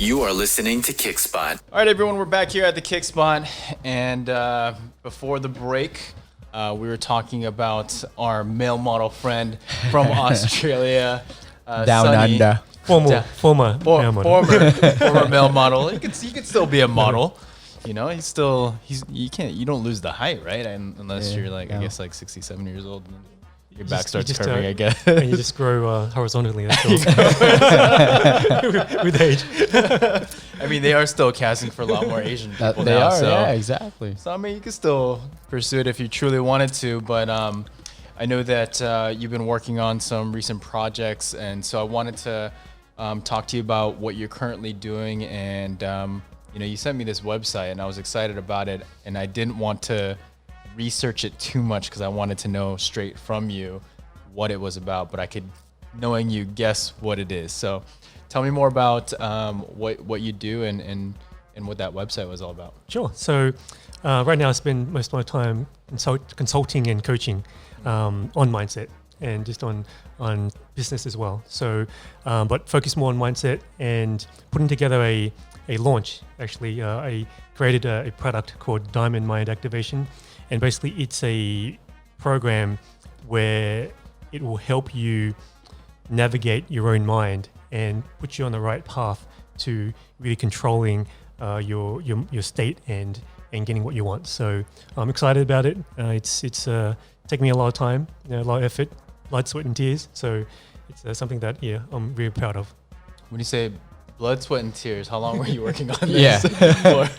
You are listening to Kickspot. All right, everyone, we're back here at the Kickspot, and before the break, we were talking about our male model friend from Australia, Down Sonny. under. Former Male model. He could still be a model. You know, you don't lose the height, right? Unless you're like, I guess like 67 years old. And your back starts curving, I guess. And you just grow horizontally. That's all. with age. I mean, they are still casting for a lot more Asian people They now. are, So, yeah, exactly. so I mean, you can still pursue it if you truly wanted to. But I know that you've been working on some recent projects, and so I wanted to talk to you about what you're currently doing. And you sent me this website, and I was excited about it, and I didn't want to research it too much because I wanted to know straight from you what it was about, but I could, knowing you, guess what it is. So tell me more about what you do and what that website was all about. Sure. So right now I spend most of my time consulting and coaching on mindset and just on business as well. So, but focus more on mindset and putting together a launch. Actually, I created a product called Diamond Mind Activation. And basically, it's a program where it will help you navigate your own mind and put you on the right path to really controlling your state and getting what you want. So I'm excited about it. It's taking me a lot of time, a lot of effort, blood, sweat, and tears. So it's something that I'm really proud of. When you say blood, sweat, and tears, how long were you working on Yeah. this for?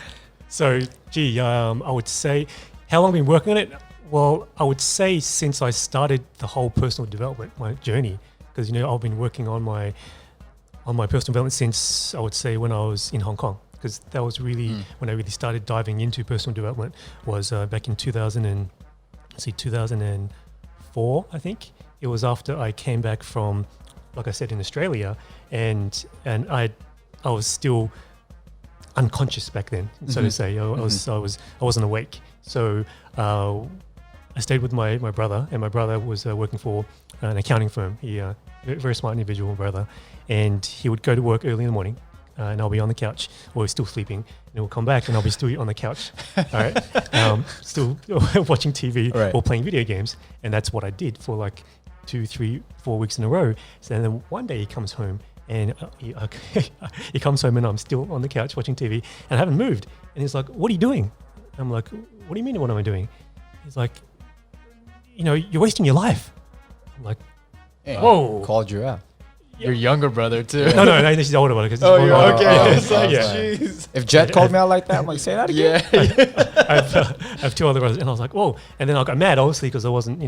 So, I would say, how long have I been working on it? Well, I would say since I started the whole personal development, my journey, because I've been working on my personal development since I would say when I was in Hong Kong, because that was really when I really started diving into personal development was back in 2004, I think. It was after I came back from, like I said, in Australia, and I was still unconscious back then, so to say. I wasn't awake. So I stayed with my brother, and my brother was working for an accounting firm. He very smart individual brother, and he would go to work early in the morning, and I'll be on the couch, or he's still sleeping, and he'll come back, and I'll be still on the couch, all right, still watching TV or playing video games, and that's what I did for like 2, 3, 4 weeks in a row. So then one day he comes home. And he comes home and I'm still on the couch watching TV and I haven't moved. And he's like, "What are you doing?" I'm like, "What do you mean, what am I doing?" He's like, "You're wasting your life." I'm like, "Whoa." Called you out. Your younger brother too. No, this is the older one. Because Oh, you're okay. Oh, It's like, yeah. jeez. If Jet called me out like that, I'm like, say that again. Yeah. I have 2 other brothers, and I was like, "Whoa!" And then I got mad, obviously, because I wasn't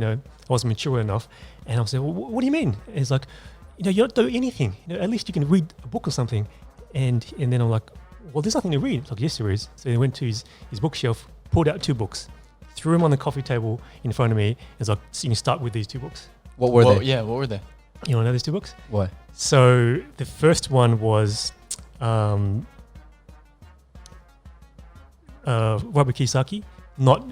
mature enough. And I was like, "Well, what do you mean?" And he's like, "You don't do anything. At least you can read a book or something." And then I'm like, "Well, there's nothing to read." It's like, "Yes, there is." So he went to his bookshelf, pulled out 2 books, threw them on the coffee table in front of me. And was like, "So you can start with these 2 books." What were they? Yeah, what were they? You want to know these 2 books? What? So the first one was Robert Kiyosaki, not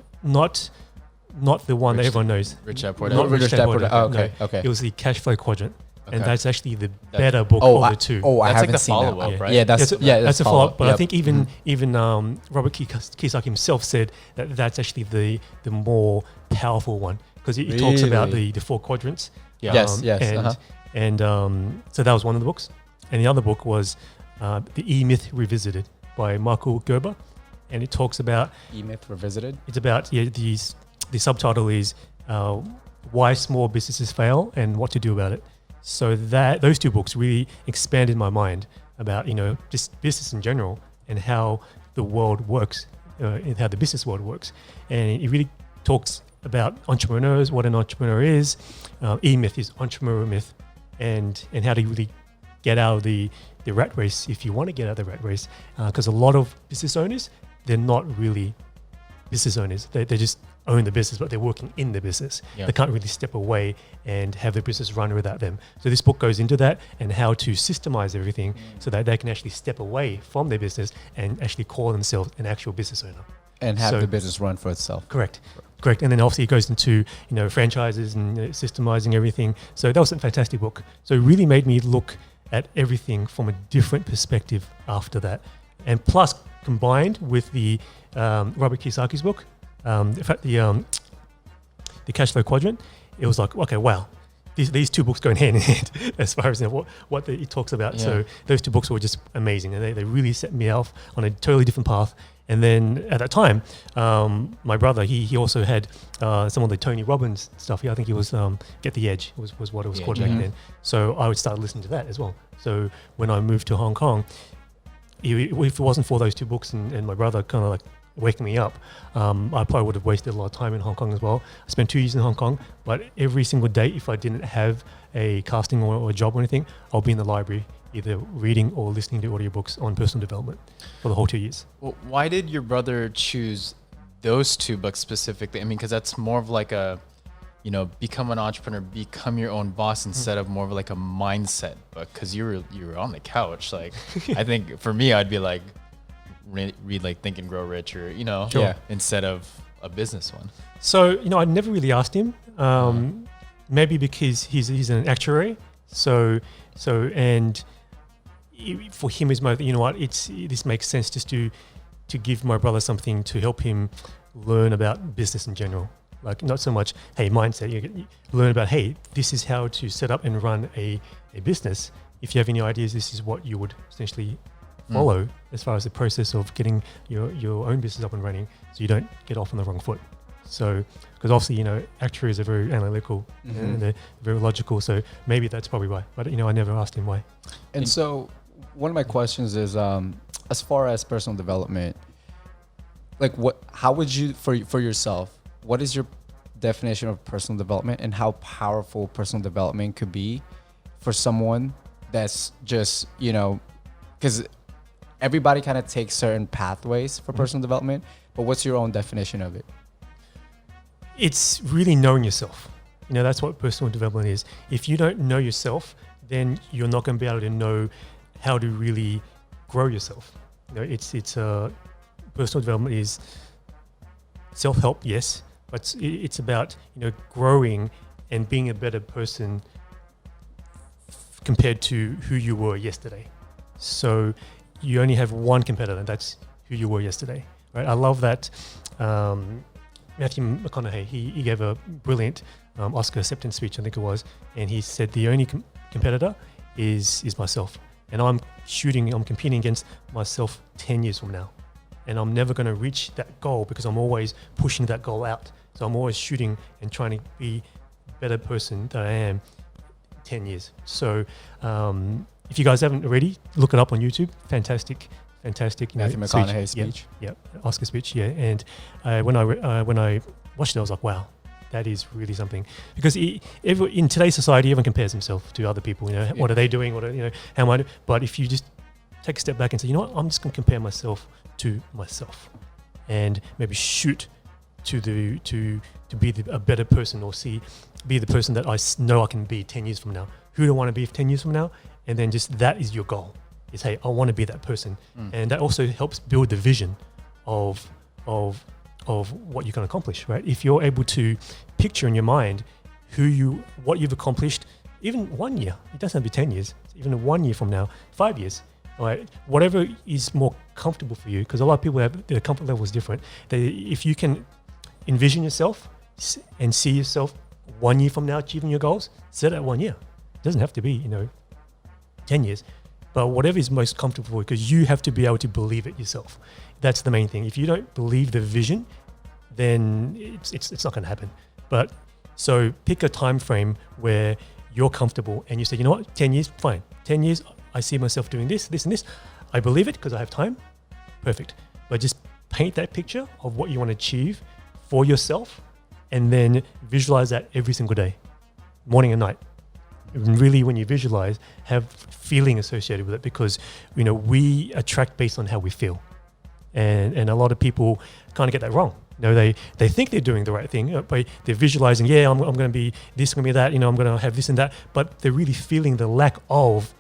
the one that everyone knows. Rich Dad Poor Dad. Not Rich Dad Poor Dad. Oh, okay, No, okay. It was the Cash Flow Quadrant, Okay. and that's actually the better book of the 2. I That's like haven't the seen that. follow-up, right? Yeah, that's a follow-up. But I Yep. think even Robert Kiyosaki himself said that that's actually the more powerful one, because he talks about Really? the 4 quadrants. Yeah. Yes. And so that was one of the books. And the other book was The E-Myth Revisited by Michael Gerber. And it talks about... E-Myth Revisited? It's about, the subtitle is Why Small Businesses Fail and What to Do About It. So those 2 books really expanded my mind about, just business in general and how the world works, and how the business world works. And it really talks about entrepreneurs, what an entrepreneur is. E-Myth is entrepreneur myth, and how to really get out of the rat race if you want to get out of the rat race. Because a lot of business owners, they're not really business owners. They just own the business, but they're working in the business. Yeah. They can't really step away and have the business run without them. So this book goes into that and how to systemize everything so that they can actually step away from their business and actually call themselves an actual business owner. And have the business run for itself. Correct. And then obviously it goes into, franchises and systemizing everything. So that was a fantastic book. So it really made me look at everything from a different perspective after that. And plus, combined with the Robert Kiyosaki's book, in fact, the Cash Flow Quadrant, it was like, okay, wow, these two books go hand in hand as far as what it talks about. Yeah. So those two books were just amazing, and they really set me off on a totally different path. And then at that time, my brother, he also had some of the Tony Robbins stuff. I think he was Get the Edge was what it was called back then. So I would start listening to that as well. So when I moved to Hong Kong, if it wasn't for those two books and my brother kind of like waking me up, I probably would have wasted a lot of time in Hong Kong as well. I spent 2 years in Hong Kong, but every single day, if I didn't have a casting or a job or anything, I'll be in the library, either reading or listening to audiobooks on personal development for the whole 2 years. Well, why did your brother choose those two books specifically? I mean, because that's more of like a, become an entrepreneur, become your own boss instead of more of like a mindset book. Because you were on the couch. Like, I think for me, I'd be like, read like Think and Grow Rich or, instead of a business one. So, I never really asked him. Maybe because he's an actuary. So and for him is this makes sense just to give my brother something to help him learn about business in general. Like, not so much, hey, mindset, you learn about, hey, this is how to set up and run a business. If you have any ideas, this is what you would essentially follow as far as the process of getting your own business up and running, so you don't get off on the wrong foot. So, because obviously, actuaries are very analytical and they're very logical. So maybe that's probably why. But, I never asked him why. And so one of my questions is, as far as personal development, like how would you, for yourself, what is your definition of personal development and how powerful personal development could be for someone that's just, because everybody kind of takes certain pathways for personal development, but what's your own definition of it? It's really knowing yourself. That's what personal development is. If you don't know yourself, then you're not going to be able to know how to really grow yourself. It's personal development is self-help, yes, but it's about growing and being a better person compared to who you were yesterday. So you only have one competitor, and that's who you were yesterday, right? I love that. Matthew McConaughey, he gave a brilliant Oscar acceptance speech, I think it was, and he said the only competitor is myself, and I'm competing against myself 10 years from now, and I'm never going to reach that goal because I'm always pushing that goal out. So I'm always shooting and trying to be a better person than I am 10 years. So if you guys haven't already, look it up on YouTube. Fantastic. Matthew McConaughey speech. Yeah, Oscar speech. Yeah, and when I watched it, I was like, wow, that is really something. Because in today's society, everyone compares himself to other people. What are they doing? How am I? But if you just take a step back and say, I'm just going to compare myself to myself, and maybe shoot to be a better person, or be the person that I know I can be 10 years from now. Who do I want to be 10 years from now? And then just that is your goal. Is, hey, I want to be that person. And that also helps build the vision of what you can accomplish, right? If you're able to picture in your mind what you've accomplished, even 1 year, it doesn't have to be 10 years, even 1 year from now, 5 years, right? Whatever is more comfortable for you, because a lot of people have their comfort level is different. If you can envision yourself and see yourself 1 year from now achieving your goals, set that 1 year. It doesn't have to be, 10 years. But whatever is most comfortable for you, because you have to be able to believe it yourself. That's the main thing. If you don't believe the vision, then it's not going to happen. But so pick a time frame where you're comfortable and you say, 10 years, fine. 10 years, I see myself doing this, this, and this. I believe it because I have time. Perfect. But just paint that picture of what you want to achieve for yourself, and then visualize that every single day, morning and night. And really, when you visualize, have feeling associated with it, because we attract based on how we feel, and a lot of people kind of get that wrong. They think they're doing the right thing, but they're visualizing, I'm going to be this, going to be that, I'm going to have this and that, but they're really feeling the lack of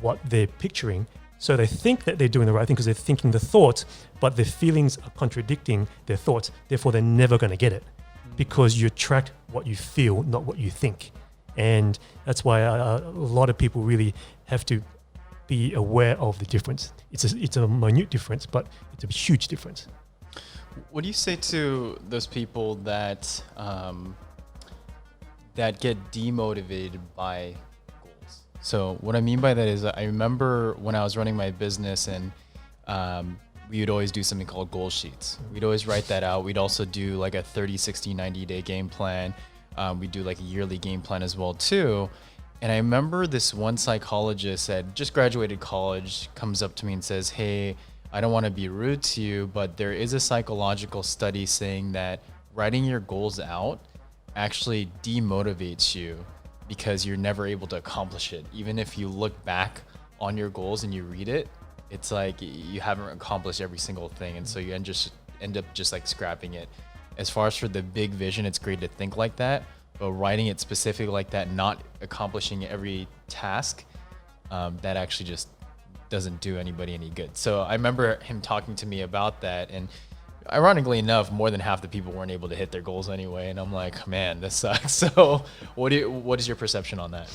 what they're picturing. So they think that they're doing the right thing because they're thinking the thoughts, but their feelings are contradicting their thoughts. Therefore, they're never going to get it, because you attract what you feel, not what you think. And that's why a lot of people really have to be aware of the difference. It's a minute difference, but it's a huge difference. What do you say to those people that that get demotivated by goals? So what I mean by that is, I remember when I was running my business, and we would always do something called goal sheets. We'd always write that out. We'd also do like a 30, 60, 90-day game plan. We'd do like a yearly game plan as well too. And I remember this one psychologist that just graduated college comes up to me and says, hey, I don't want to be rude to you, but there is a psychological study saying that writing your goals out actually demotivates you because you're never able to accomplish it. Even if you look back on your goals and you read it, it's like you haven't accomplished every single thing. And so you end up just like scrapping it. As far as for the big vision, it's great to think like that. But writing it specifically like that, not accomplishing every task, that actually just doesn't do anybody any good. So I remember him talking to me about that, and ironically enough, more than half the people weren't able to hit their goals anyway. And I'm like, man, this sucks. So what is your perception on that?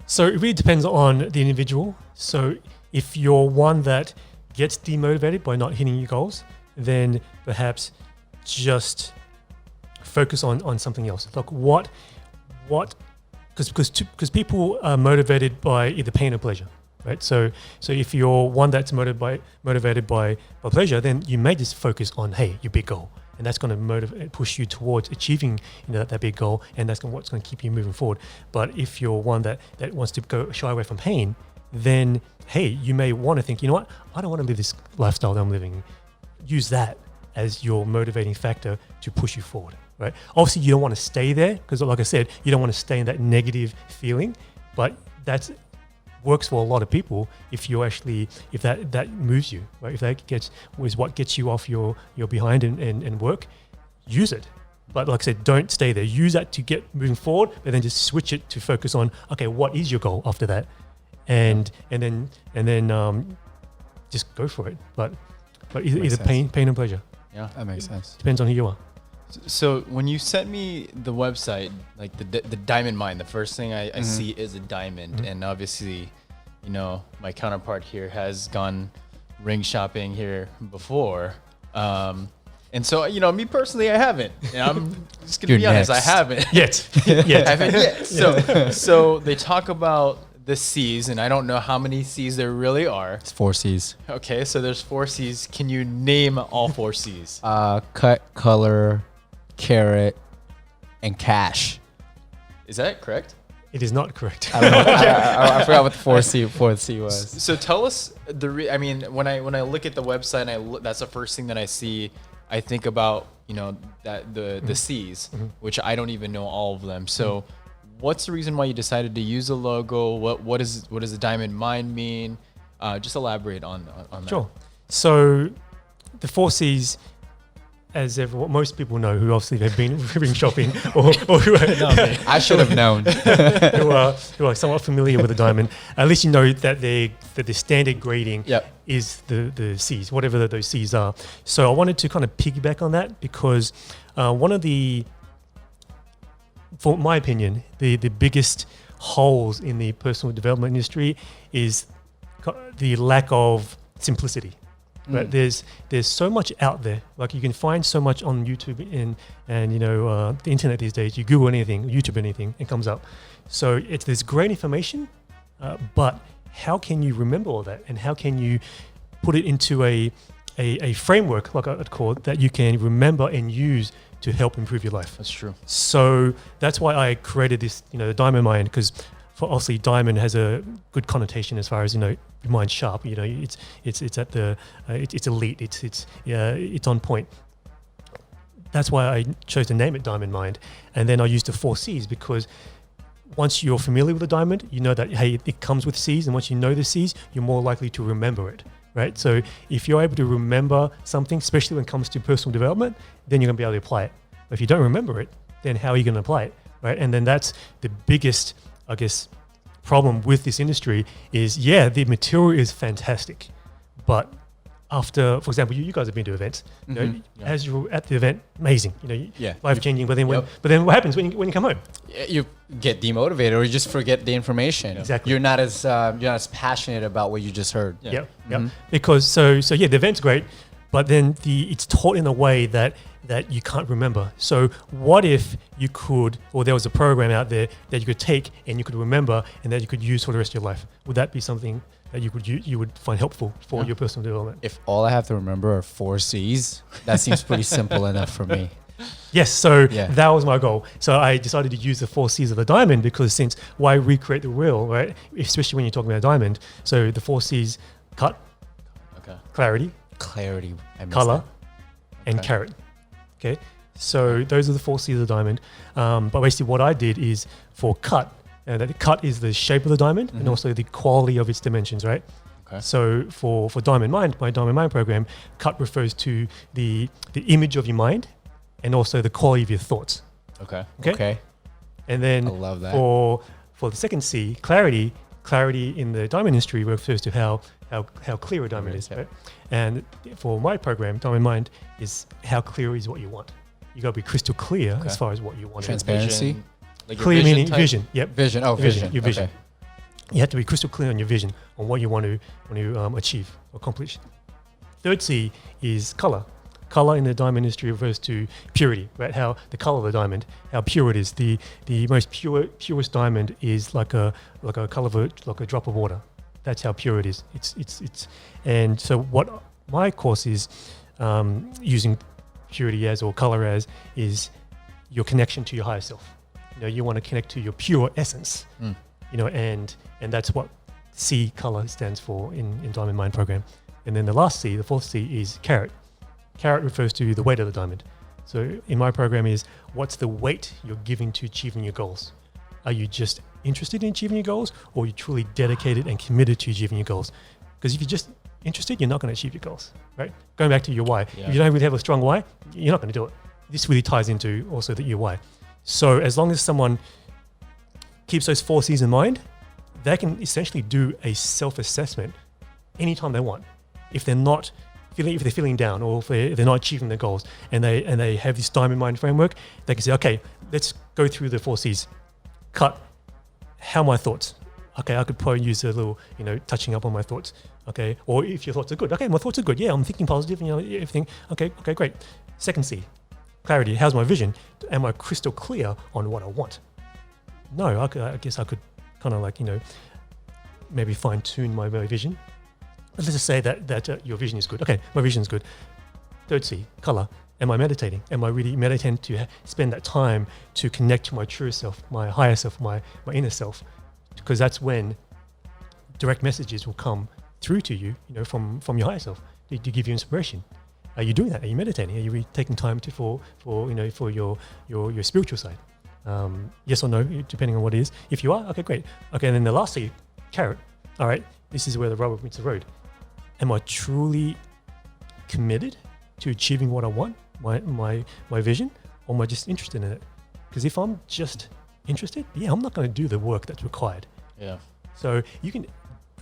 So it really depends on the individual. So if you're one that gets demotivated by not hitting your goals, then perhaps just focus on something else. Like because people are motivated by either pain or pleasure, right? So if you're one that's motivated by pleasure, then you may just focus on, hey, your big goal, and that's going to push you towards achieving that big goal, and that's what's going to keep you moving forward. But if you're one that wants to shy away from pain, then hey, you may want to think, you know what, I don't want to live this lifestyle that I'm living. Use that as your motivating factor to push you forward. Right? Obviously, you don't want to stay there because, like I said, you don't want to stay in that negative feeling. But that works for a lot of people if that moves you, right? If that is what gets you off your behind and work, use it. But like I said, don't stay there. Use that to get moving forward, but then just switch it to focus on, okay, what is your goal after that, and then just go for it. But either pain and pleasure. Yeah, that makes sense. Depends on who you are. So when you sent me the website, like the diamond mine, the first thing I see is a diamond. And obviously, my counterpart here has gone ring shopping here before. And so, me personally, I haven't. And I'm just going to be honest, I haven't. Yet. I haven't yet. So they talk about the C's, and I don't know how many C's there really are. It's 4 C's. Okay, so there's 4 C's. Can you name all 4 C's? Cut, color, carrot, and cash. Is that correct? It is not correct. I don't know. I forgot what the fourth C was. So tell us when I look at the website, and that's the first thing that I see. I think about that the C's, which I don't even know all of them. So what's the reason why you decided to use a logo? What does the diamond mine mean? Just elaborate on that. Sure. So the 4 C's, as most people know, who obviously have been ring shopping, or who are, I should have known, who are somewhat familiar with the diamond. At least you know that the standard grading is the C's, whatever those C's are. So I wanted to kind of piggyback on that because for my opinion, the biggest holes in the personal development industry is the lack of simplicity. Right? There's so much out there. Like you can find so much on YouTube and the internet these days. You Google anything, YouTube anything, it comes up. So there's great information, but how can you remember all that, and how can you put it into a framework, like I'd call it, that you can remember and use to help improve your life? That's true. So that's why I created this, the diamond mind, because obviously diamond has a good connotation as far as your mind sharp. It's at the it's elite. It's on point. That's why I chose to name it Diamond Mind, and then I used the 4 C's because once you're familiar with the diamond, you know that hey, it comes with C's, and once you know the C's, you're more likely to remember it. Right. So if you're able to remember something, especially when it comes to personal development, then you're going to be able to apply it. But if you don't remember it, then how are you going to apply it? Right. And then that's the biggest, I guess, problem with this industry is, the material is fantastic, but after, for example, you guys have been to events. You know, as you're at the event, amazing. You know, life changing. But then what happens when you come home? You get demotivated, or you just forget the information. Exactly. You're not as passionate about what you just heard. Yeah. Because so the event's great, but then it's taught in a way that you can't remember. So what if you could, or there was a program out there that you could take and you could remember and that you could use for the rest of your life? Would that be something that you would find helpful for your personal development? If all I have to remember are 4 C's, that seems pretty simple enough for me. Yes, so that was my goal. So I decided to use the 4 C's of the diamond, because since why recreate the wheel, right? Especially when you're talking about a diamond. So the 4 C's: cut, clarity, color, and carrot. Okay, so those are the 4 C's of the diamond. But basically what I did is for cut, that the cut is the shape of the diamond and also the quality of its dimensions, right? Okay. So for Diamond Mind, my Diamond Mind program, cut refers to the image of your mind and also the quality of your thoughts. Okay. And then I love that. For the second C, clarity in the diamond industry refers to how clear a diamond is, right? And for my program, Diamond Mind, is how clear is what you want. You got to be crystal clear as far as what you want. Transparency. Like Clear meaning vision. Yep. Vision. Oh, vision. Your vision. You have to be crystal clear on your vision, on what you want to achieve, accomplish. Third C is color. Color in the diamond industry refers to purity, right? How the color of the diamond, how pure it is. The most purest diamond is like a color of like a drop of water. That's how pure it is. It's and so what my course is using purity as, or color as, is your connection to your higher self. You know, you want to connect to your pure essence. You know, and that's what C, color, stands for in Diamond Mind program. And then the last C, the 4th C, is carrot. Carrot refers to the weight of the diamond. So in my program is, what's the weight you're giving to achieving your goals? Are you just interested in achieving your goals, or are you truly dedicated and committed to achieving your goals? Because if you're just interested, you're not going to achieve your goals, right? Going back to your why. If you don't really have a strong why, you're not going to do it. This really ties into also your why. So as long as someone keeps those 4 C's in mind, they can essentially do a self-assessment anytime they want. If they're feeling down, or if they're not achieving their goals, and they have this Diamond Mind framework, they can say, okay, let's go through the 4 C's. Cut. How are my thoughts? Okay, I could probably use a little, touching up on my thoughts. Okay, or if your thoughts are good, okay, my thoughts are good. Yeah, I'm thinking positive, everything. Okay, great. Second C, clarity. How's my vision? Am I crystal clear on what I want? No, I guess I could kind of maybe fine tune my vision. But let's just say that your vision is good. Okay, my vision is good. Third C, color. Am I meditating? Am I really meditating to spend that time to connect to my true self, my higher self, my inner self? Because that's when direct messages will come through to you, from your higher self to give you inspiration. Are you doing that? Are you meditating? Are you really taking time for your spiritual side? Yes or no, depending on what it is. If you are, okay, great. Okay, and then the last C, carrot. All right, this is where the rubber meets the road. Am I truly committed to achieving what I want, my vision, or am I just interested in it? Because if I'm just interested, I'm not going to do the work that's required. Yeah. So you can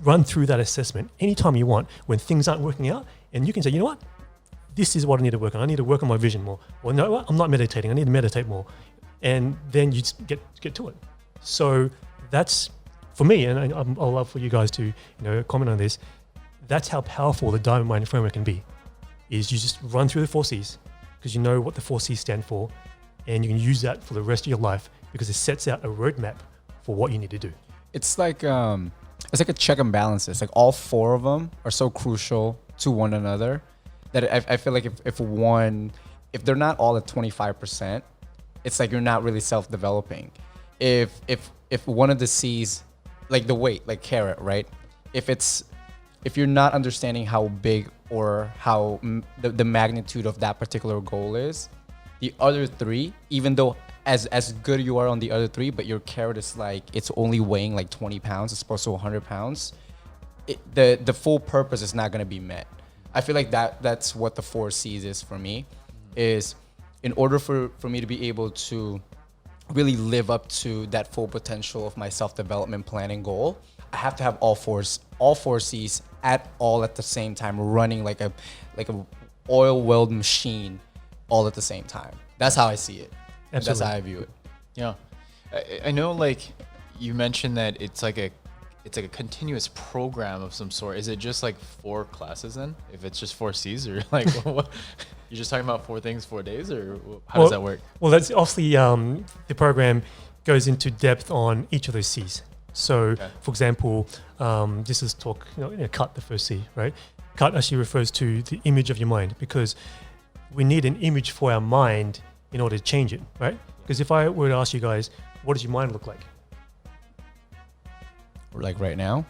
run through that assessment anytime you want when things aren't working out, and you can say, you know what? This is what I need to work on. I need to work on my vision more. Or no, what? I'm not meditating. I need to meditate more. And then you just get to it. So that's, for me, and I'll love for you guys to comment on this. That's how powerful the Diamond Mind framework can be. Is you just run through the 4 C's, because you know what the 4 C's stand for, and you can use that for the rest of your life, because it sets out a roadmap for what you need to do. It's like a check and balances. Like all 4 of them are so crucial to one another that I feel like if they're not all at 25%, it's like you're not really self-developing. If one of the C's, like the weight, like carrot, right? If you're not understanding how big or how the magnitude of that particular goal is, the other 3, even though as good you are on the other 3, but your carrot is like, it's only weighing like 20 pounds as opposed to 100 pounds, the full purpose is not going to be met. I feel like that's what the 4 C's is for me, is in order for me to be able to really live up to that full potential of my self-development plan and goal, I have to have all four C's at the same time, running like a oil weld machine, all at the same time. That's how I see it. Absolutely. That's how I view it. Yeah, I know. Like you mentioned that it's like a continuous program of some sort. Is it just like 4 classes then? If it's just 4 C's, or like what? You're just talking about 4 things, 4 days, or how does that work? Well, that's obviously the program goes into depth on each of those C's. So, for example, this is talk, cut, the first C, right? Cut actually refers to the image of your mind, because we need an image for our mind in order to change it, right? Because if I were to ask you guys, what does your mind look like? Like right now?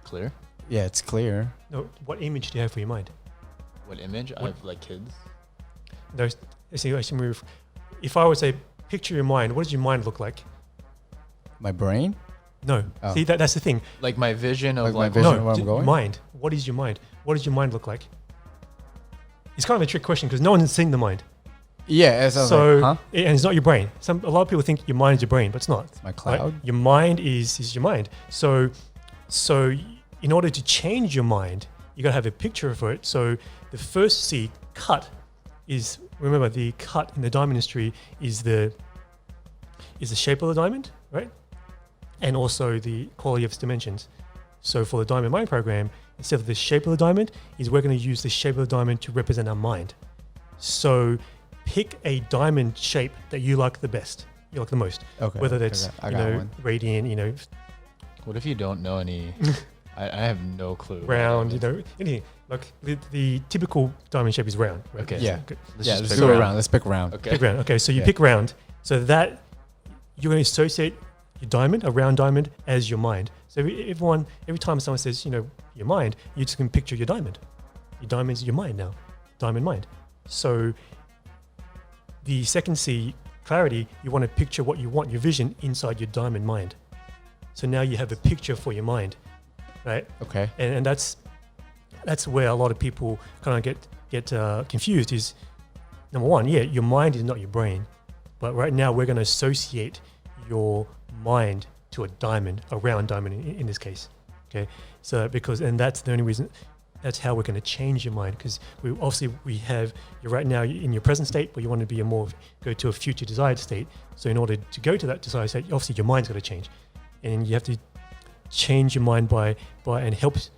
Clear. Yeah, it's clear. No, what image do you have for your mind? What image? I have like kids. Those, actually move. If I would say, picture your mind, what does your mind look like? My brain? No. Oh. See, that's the thing. Like my vision of Like my vision of where I'm your going? mind. What is your mind? What does your mind look like? It's kind of a trick question because no one has seen the mind. Yeah, it sounds So, like, huh? and it's not your brain. A lot of people think your mind is your brain, but it's not. My cloud? Your mind is your mind. So in order to change your mind, you got to have a picture for it. So the first C, cut, is, remember, the cut in the diamond industry is the shape of the diamond, right? And also the quality of its dimensions. So for the Diamond Mind program, instead of the shape of the diamond, we're going to use the shape of the diamond to represent our mind. So pick a diamond shape that you like the best, you like the most. Okay. Whether that's I got one. radiant, What if you don't know any? I have no clue. round, anything. Like the typical diamond shape is round. Right? Okay. Yeah. Good. Let's pick do it round. around. Let's pick round. Okay. Pick round. Okay, so you Yeah. pick round. So that you're going to associate your diamond, a round diamond, as your mind. So every time someone says, your mind, you just can picture your diamond. Your diamond is your mind now. Diamond mind. So the second C, clarity, you want to picture what you want, your vision, inside your diamond mind. So now you have a picture for your mind, right? Okay. And that's where a lot of people kind of get confused. Is number one, your mind is not your brain, but right now we're going to associate your mind to a diamond, a round diamond in this case. Okay, so and that's the only reason. That's how we're going to change your mind, because we have you're right now in your present state, but you want to be go to a future desired state. So in order to go to that desired state, obviously your mind's got to change, and you have to change your mind by and helps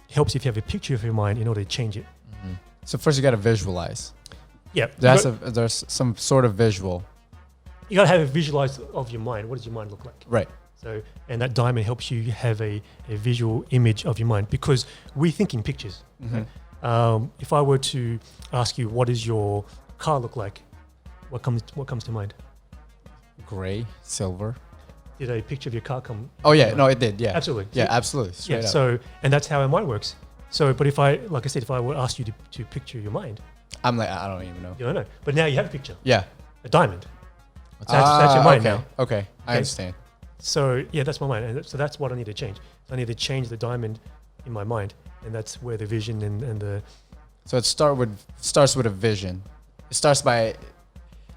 if you have a picture of your mind in order to change it. Mm-hmm. So first you got to visualize. Yeah, There's some sort of visual. you got to have a visualize of your mind. What does your mind look like? Right. So, and that diamond helps you have a visual image of your mind, because we think in pictures. Mm-hmm. If I were to ask you, what does your car look like? What comes to mind? Gray, silver. Did a picture of your car come? Oh yeah, no, it did. Yeah, Absolutely. Yeah, absolutely. Straight up. So, and that's how our mind works. So, but if I would ask you to picture your mind, I'm like, I don't even know. you don't know. But now you have a picture, Yeah. a diamond. That's your mind okay. now. Okay, I Okay. understand. So yeah, that's my mind. And so that's what I need to change. So I need to change the diamond in my mind, and that's where the vision and the So it starts with a vision. It starts by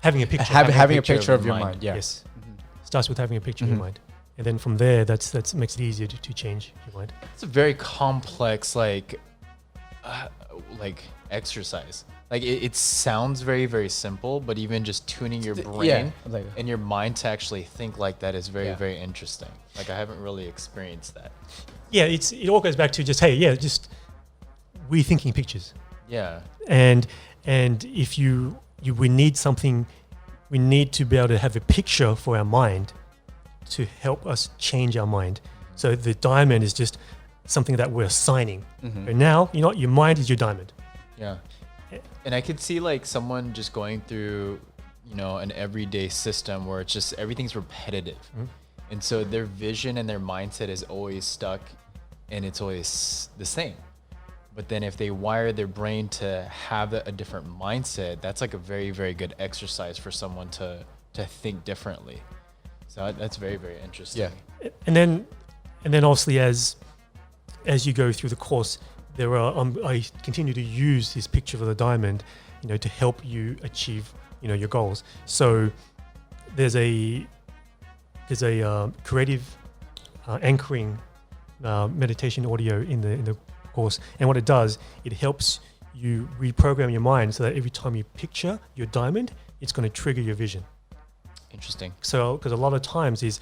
having a picture. having a picture of your mind. Yeah. Yes. Starts with having a picture in your mind, and then from there, that's makes it easier to change your mind. It's a very complex exercise. Like it sounds very, very simple, but even just tuning your brain yeah, like- and your mind to actually think like that is very, Yeah. very interesting. Like I haven't really experienced that. Yeah, it all goes back to just we thinking pictures, Yeah. and if we need something, we need to be able to have a picture for our mind to help us change our mind. So the diamond is just something that we're assigning. And now, your mind is your diamond. Yeah. And I could see like someone just going through, an everyday system where it's just everything's repetitive. And so their vision and their mindset is always stuck and it's always the same. But then if they wire their brain to have a different mindset, that's like a very, very good exercise for someone to think differently. So that's very, very interesting. Yeah. And then obviously as you go through the course, I continue to use this picture of the diamond, to help you achieve, your goals. So there's a creative anchoring meditation audio in the course. And what it does, it helps you reprogram your mind so that every time you picture your diamond, it's going to trigger your vision. Interesting. So, because a lot of times is,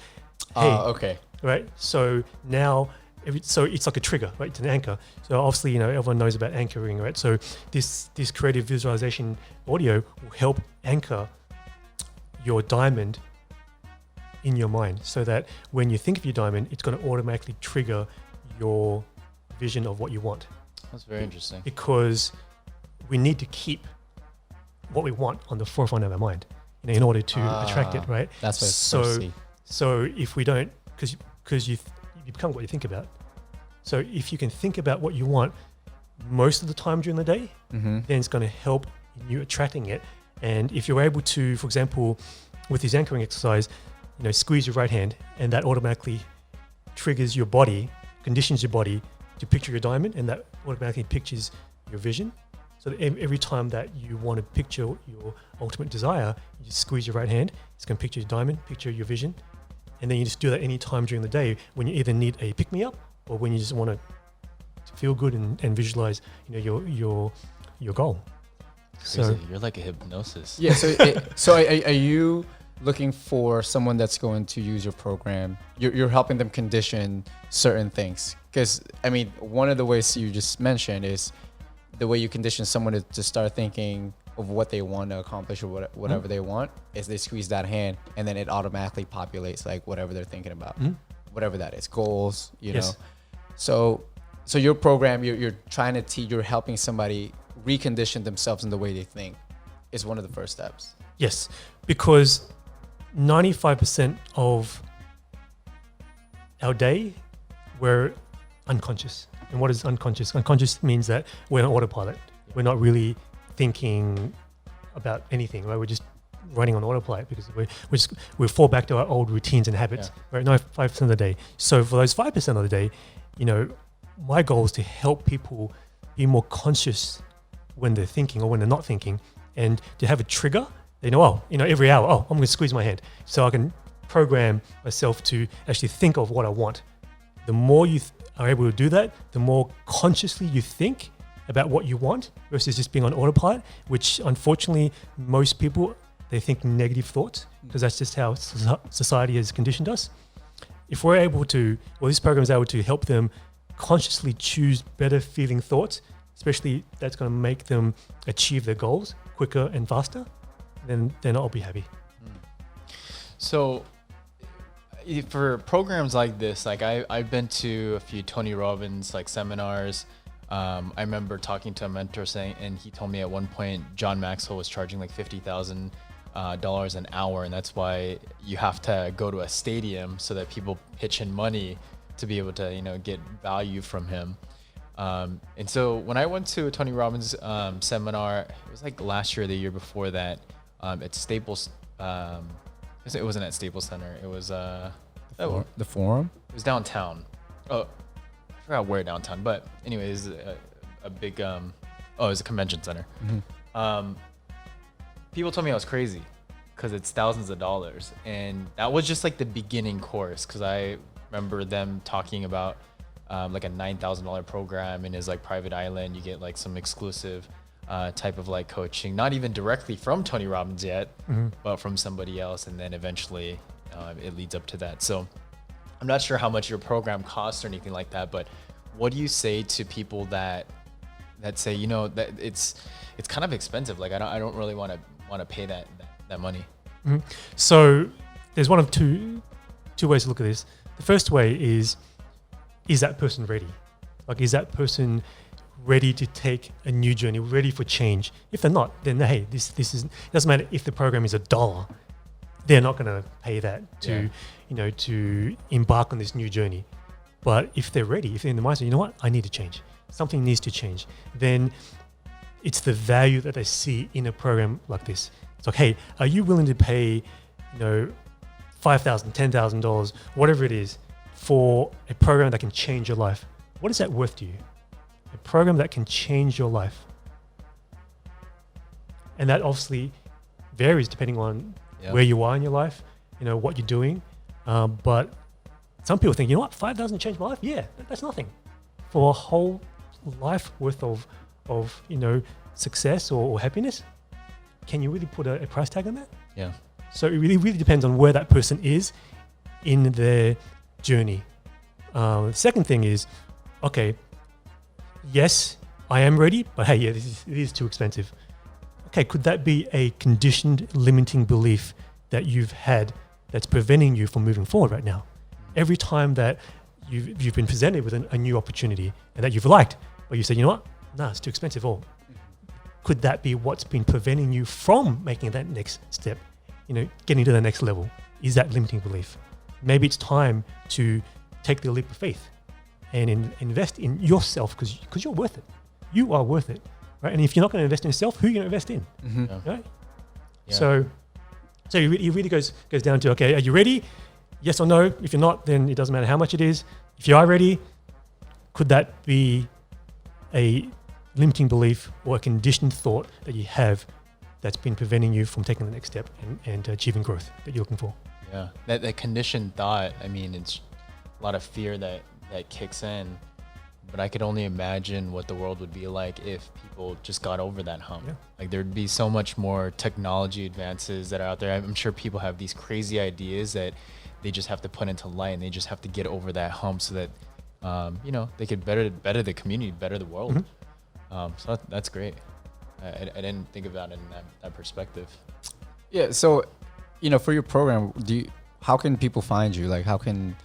hey, Okay. right? So now, so it's like a trigger, right? It's an anchor. So obviously, everyone knows about anchoring, right? So this creative visualization audio will help anchor your diamond in your mind, so that when you think of your diamond, it's going to automatically trigger your vision of what you want. That's very interesting. Because we need to keep what we want on the forefront of our mind, in order to attract it, right? That's what it's supposed to see. So if we don't, because you become what you think about. So if you can think about what you want most of the time during the day, then it's going to help in you attracting it. And if you're able to, for example, with this anchoring exercise, squeeze your right hand, and that automatically triggers your body, conditions your body to picture your diamond, and that automatically pictures your vision. So that every time that you want to picture your ultimate desire, you just squeeze your right hand, it's going to picture your diamond, picture your vision. And then you just do that any time during the day when you either need a pick-me-up or when you just want to feel good and visualize, your goal. So you're like a hypnosis. Yeah. So are you looking for someone that's going to use your program? You're helping them condition certain things, because one of the ways you just mentioned is the way you condition someone to start thinking of what they want to accomplish or whatever they want is they squeeze that hand, and then it automatically populates like whatever they're thinking about, whatever that is, goals, Yes. So your program, you're trying to teach, you're helping somebody recondition themselves in the way they think is one of the first steps. Yes, because 95% of our day, we're unconscious. And what is unconscious? Unconscious means that we're on autopilot. We're not really thinking about anything, right? We're just running on autopilot because we fall back to our old routines and habits, right? 95% of the day. So for those 5% of the day, my goal is to help people be more conscious when they're thinking or when they're not thinking, and to have a trigger. They know, every hour, I'm going to squeeze my hand, so I can program myself to actually think of what I want. The more you are able to do that, the more consciously you think about what you want versus just being on autopilot, which unfortunately most people, they think negative thoughts because that's just how society has conditioned us. If we're able to, this program is able to help them consciously choose better feeling thoughts, especially that's going to make them achieve their goals quicker and faster, then I'll be happy. So for programs like this, like I've been to a few Tony Robbins seminars. I remember talking to a mentor and he told me at one point John Maxwell was charging like $50,000 an hour, and that's why you have to go to a stadium so that people pitch in money to be able to get value from him. And so when I went to a Tony Robbins seminar, it was like last year or the year before that, at Staples. It wasn't at Staples Center. It was The Forum. It was downtown. Oh, I forgot where downtown, but anyways, a big it was a convention center. People told me I was crazy because it's thousands of dollars, and that was just like the beginning course, because I remember them talking about like a $9,000 program in his like private island. You get like some exclusive type of like coaching, not even directly from Tony Robbins yet, but from somebody else, and then eventually it leads up to that. So I'm not sure how much your program costs or anything like that, but what do you say to people that say, that it's kind of expensive? Like I don't really want to pay that money. So there's one of two ways to look at this. The first way is that person ready? Like, is that person ready to take a new journey, ready for change? If they're not, then hey, this is, it doesn't matter if the program is $1, they're not going to pay that to embark on this new journey. But if they're ready, if they're in the mindset, what, I need to change, something needs to change, then it's the value that they see in a program like this. It's like, hey, are you willing to pay, $5,000, $10,000, whatever it is, for a program that can change your life? What is that worth to you? A program that can change your life. And that obviously varies depending on where you are in your life, what you're doing. But some people think, you know what, $5,000 changed my life. Yeah, that's nothing. For a whole life worth of success or happiness, can you really put a price tag on that? Yeah. So it really depends on where that person is in their journey. The second thing is, okay, yes, I am ready, but hey, yeah, it is too expensive. Okay, could that be a conditioned limiting belief that you've had that's preventing you from moving forward right now? Every time that you've been presented with a new opportunity and that you've liked, but you say, you know what, nah, it's too expensive. Or could that be what's been preventing you from making that next step, getting to the next level? Is that limiting belief? Maybe it's time to take the leap of faith and invest in yourself because you're worth it. You are worth it, right? And if you're not going to invest in yourself, who are you going to invest in? Right? Yeah. So it really goes down to, okay, are you ready? Yes or no. If you're not, then it doesn't matter how much it is. If you are ready, could that be a limiting belief or a conditioned thought that you have that's been preventing you from taking the next step and achieving growth that you're looking for? Yeah, that conditioned thought, I mean, it's a lot of fear that kicks in, but I could only imagine what the world would be like if people just got over that hump. Yeah. Like there'd be so much more technology advances that are out there. I'm sure people have these crazy ideas that they just have to put into light, and they just have to get over that hump so that, they could better the community, better the world. So that's great. I didn't think about it in that perspective. Yeah. So, for your program, how can people find you? Like, how can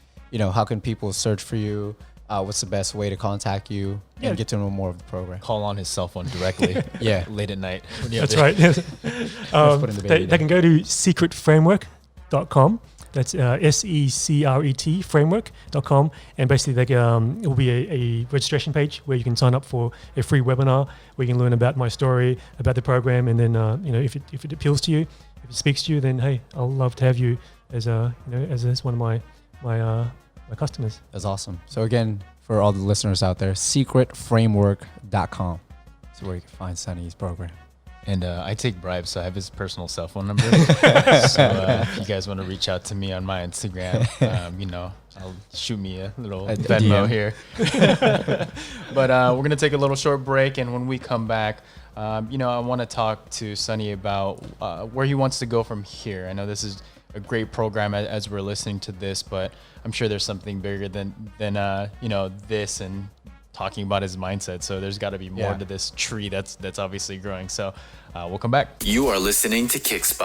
people search for you? What's the best way to contact you and get to know more of the program? Call on his cell phone directly. Yeah, late at night. That's right. They can go to secretframework.com. That's SECRET framework.com, and basically it will be a registration page where you can sign up for a free webinar where you can learn about my story, about the program, and then if it appeals to you, if it speaks to you, then hey, I'll love to have you as one of my customers. That's awesome. So again, for all the listeners out there, secretframework.com is where you can find Sonny's program. And I take bribes, so I have his personal cell phone number. So if you guys want to reach out to me on my Instagram, I'll shoot me a little Venmo here. But we're going to take a little short break. And when we come back, I want to talk to Sonny about where he wants to go from here. I know this is a great program as we're listening to this, but I'm sure there's something bigger than this and talking about his mindset. So there's got to be more to this tree that's obviously growing. So we'll come back. You are listening to Kickspot.